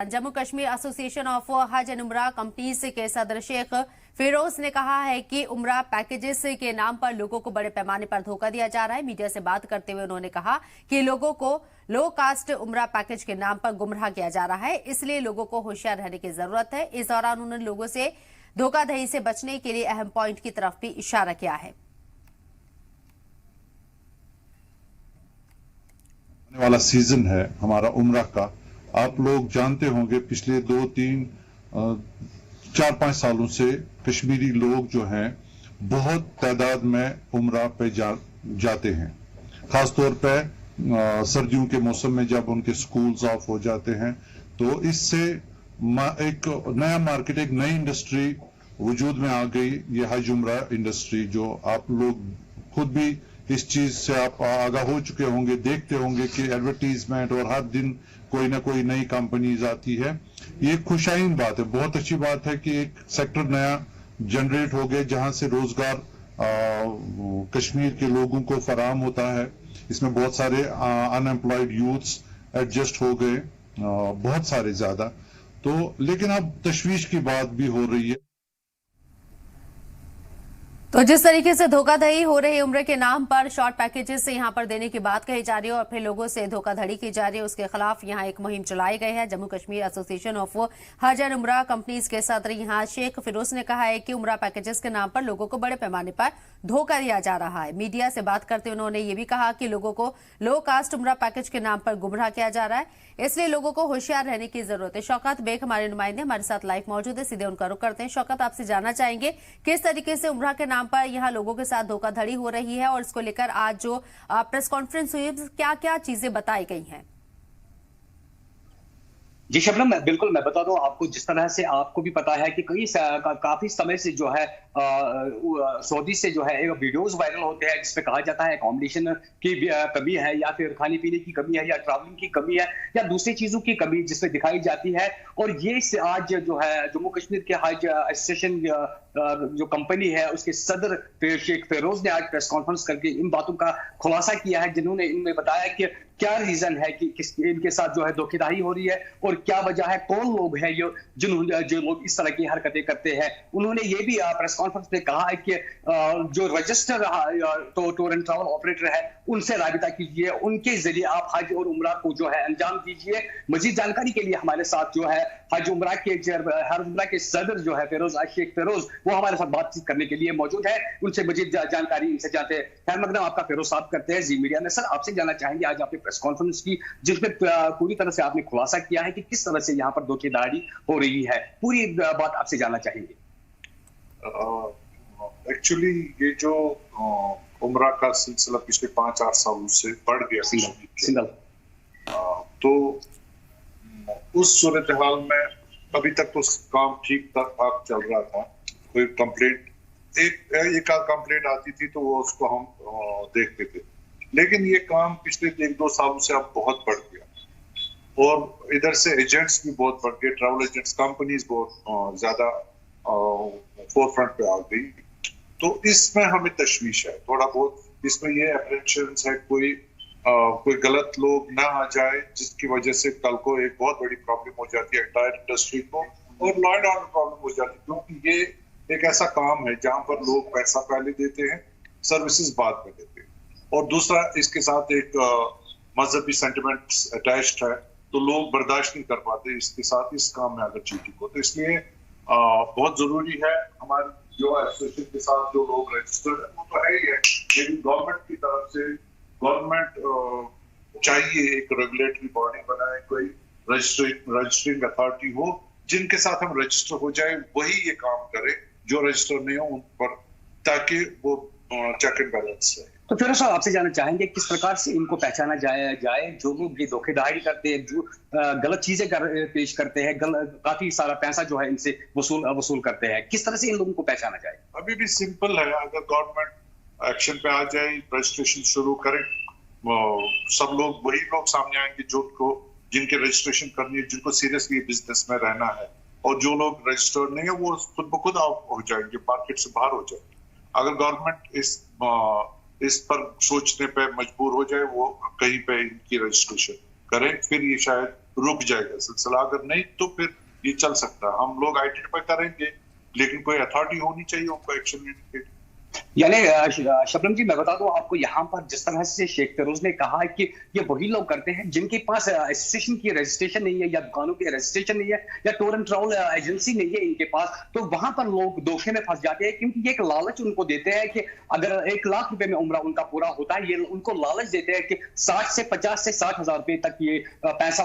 Jammu Kashmir association of हज and उम्रा companies के सदर शेख फिरोज ने कहा है कि उम्रा पैकेजेस के नाम पर लोगों को बड़े पैमाने पर धोखा दिया जा रहा है। मीडिया से बात करते हुए उन्होंने कहा कि लोगों को लो कास्ट उम्रा पैकेज के नाम पर गुमराह किया जा रहा है, इसलिए लोगों को होशियार रहने की जरूरत है। इस दौरान उन्होंने लोगों से धोखाधड़ी से बचने के लिए अहम पॉइंट की तरफ भी इशारा किया है। आने वाला सीजन है हमारा उम्रा का, आप लोग जानते होंगे पिछले 4-5 सालों से कश्मीरी लोग जो हैं बहुत तादाद में उम्रा पे जाते हैं। खासतौर पे सर्दियों के मौसम में जब उनके स्कूल्स ऑफ हो जाते हैं तो इससे एक नया मार्केट, एक नई इंडस्ट्री वजूद में आ गई। ये हज उम्रा इंडस्ट्री जो आप लोग खुद भी इस चीज से आप आगाह हो चुके होंगे, देखते होंगे कि एडवर्टीजमेंट और हर दिन कोई ना कोई नई कंपनीज आती है। ये खुशाइन बात है, बहुत अच्छी बात है कि एक सेक्टर नया जनरेट हो गया जहां से रोजगार कश्मीर के लोगों को फराहम होता है। इसमें बहुत सारे अनएम्प्लॉयड यूथ्स एडजस्ट हो गए, बहुत सारे ज्यादा। तो लेकिन अब तशवीश की बात भी हो रही है। तो जिस तरीके से धोखाधड़ी हो रही है उम्र के नाम पर शॉर्ट पैकेजेस से यहां पर देने की बात कही जा रही है और फिर लोगों से धोखाधड़ी की जा रही है, उसके खिलाफ यहां एक मुहिम चलाई गई है। जम्मू कश्मीर एसोसिएशन ऑफ हज एंड उम्रा कंपनीज के सदर यहां शेख फिरोज ने कहा है कि उम्रा पैकेजेस के नाम पर लोगों को बड़े पैमाने पर धोखा दिया जा रहा है। मीडिया से बात करते हुए उन्होंने ये भी कहा कि लोगों को लो कास्ट उम्रा पैकेज के नाम पर गुमराह किया जा रहा है, इसलिए लोगों को होशियार रहने की जरूरत है। शौकत बेग हमारे नुमाइंदे हमारे साथ लाइव मौजूद है, सीधे उनका रुख करते हैं। शौकत, आपसे जानना चाहेंगे किस तरीके से उम्रा के नाम पर यहाँ लोगों के साथ धोखाधड़ी हो रही है और इसको लेकर आज जो प्रेस कॉन्फ्रेंस हुई क्या क्या चीजें बताई गई हैं? जी शबनम, बिल्कुल मैं बता दूं आपको, जिस तरह से आपको भी पता है कि काफी समय से जो है सऊदी से जो है वीडियोस वायरल होते हैं जिसमें कहा जाता है अकोमोडेशन की कमी है या फिर खाने पीने की कमी है या ट्रैवलिंग की कमी है या दूसरी चीजों की कमी जिसमें दिखाई जाती है। और ये आज जो है जम्मू कश्मीर के हज एसोसिएशन जो कंपनी है उसके सदर शेख फिरोज ने आज प्रेस कॉन्फ्रेंस करके इन बातों का खुलासा किया है, जिन्होंने इनमें बताया कि क्या रीजन है कि इनके साथ जो है धोखेधड़ी हो रही है और क्या वजह है, कौन लोग हैं जो लोग इस तरह की हरकतें करते हैं। उन्होंने ये भी प्रेस कॉन्फ्रेंस में कहा है कि जो register tour and travel operator है उनसे राबिता कीजिए, उनके जरिए आप हज और उम्रा को जो है अंजाम दीजिए। मजीद जानकारी के लिए हमारे साथ जो है हज उम्रा के सदर जो है शेख फिरोज वो हमारे साथ बातचीत करने के लिए मौजूद है। उनसे मजीद जानकारी इनसे जानते हैं। खैर मकदम आपका फिरोज साहब करते हैं जी मीडिया में। सर, आपसे जानना चाहेंगे, आज आपने प्रेस कॉन्फ्रेंस की जिसमें पूरी तरह से आपने खुलासा किया है कि किस तरह से यहाँ पर धोखेधड़ी हो रही है, पूरी बात आपसे जानना चाहेंगे। एक्चुअली ये जो उम्रा का सिलसिला पिछले 5-8 सालों से बढ़ गया तो उस सूरत हाल में अभी तक तो काम ठीक ठाक चल रहा था। कोई कंप्लेंट एक आध कंप्लेंट आती थी तो वो उसको हम देखते थे, लेकिन ये काम पिछले 1-2 सालों से अब बहुत बढ़ गया और इधर से एजेंट्स भी बहुत बढ़ गए, ट्रैवल एजेंट्स कंपनीज बहुत ज्यादा फोरफ्रंट पे आ गई। तो इसमें हमें तशवीश है थोड़ा बहुत, इसमें ये अप्रेंशंस है कोई गलत लोग ना आ जाए जिसकी वजह से कल को एक बहुत बड़ी प्रॉब्लम हो जाती है एंटायर इंडस्ट्री को और लॉ एंड ऑर्डर प्रॉब्लम हो जाती है, क्योंकि ये एक ऐसा काम है जहां पर लोग पैसा पहले देते हैं, सर्विसेज बाद में देते हैं। और दूसरा इसके साथ एक मजहबी सेंटिमेंट्स अटैच्ड है, तो लोग बर्दाश्त नहीं कर पाते इसके साथ इस काम में अगर चीटिंग को। तो इसलिए बहुत जरूरी है हमारी जो एसोसिएशन के साथ जो लोग रजिस्टर्ड है वो तो है ही है, लेकिन गवर्नमेंट की तरफ से गवर्नमेंट चाहिए एक रेगुलेटरी बॉडी बनाए, कोई रजिस्टरिंग अथॉरिटी हो जिनके साथ हम रजिस्टर हो जाए, वही ये काम करे, जो रजिस्टर नहीं हो उन पर, ताकि वो चेक एंड बैलेंस रहे। तो फिर साहब आपसे जानना चाहेंगे किस प्रकार से इनको पहचाना जाए जो लोग ये धोखेधड़ी करते हैं, जो गलत चीजें पेश करते हैं, काफी सारा पैसा जो है इनसे वसूल करते हैं, किस तरह से इन लोगों को पहचाना जाए? अभी भी सिंपल है, अगर गवर्नमेंट एक्शन पे आ जाए, रजिस्ट्रेशन शुरू करे, सब लोग वही लोग सामने आएंगे जिनके रजिस्ट्रेशन करनी है, जिनको सीरियसली बिजनेस में रहना है, और जो लोग रजिस्टर्ड नहीं है वो खुद ब खुद आउट हो जाएंगे, मार्केट से बाहर हो जाएंगे। अगर गवर्नमेंट इस पर सोचने पे मजबूर हो जाए, वो कहीं पे इनकी रजिस्ट्रेशन करें, फिर ये शायद रुक जाएगा सिलसिला, अगर नहीं तो फिर ये चल सकता है। हम लोग आइडेंटिफाई करेंगे, लेकिन कोई अथॉरिटी होनी चाहिए उनको एक्शन लेने के लिए। यानी शबनम जी, मैं बता दूं आपको, यहाँ पर जिस तरह से शेख फिरोज ने कहा है कि ये वही लोग करते हैं जिनके पास एसोसिएशन की रजिस्ट्रेशन नहीं है, या दुकानों की रजिस्ट्रेशन नहीं है, या टूर एंड ट्रैवल एजेंसी नहीं है इनके पास, तो वहां पर लोग धोखे में फंस जाते हैं, क्योंकि ये एक लालच उनको देते हैं कि अगर 1 लाख रुपए में उम्रा उनका पूरा होता है, ये उनको लालच देते हैं कि 60 से 50 से 60 हजार रुपए तक ये पैसा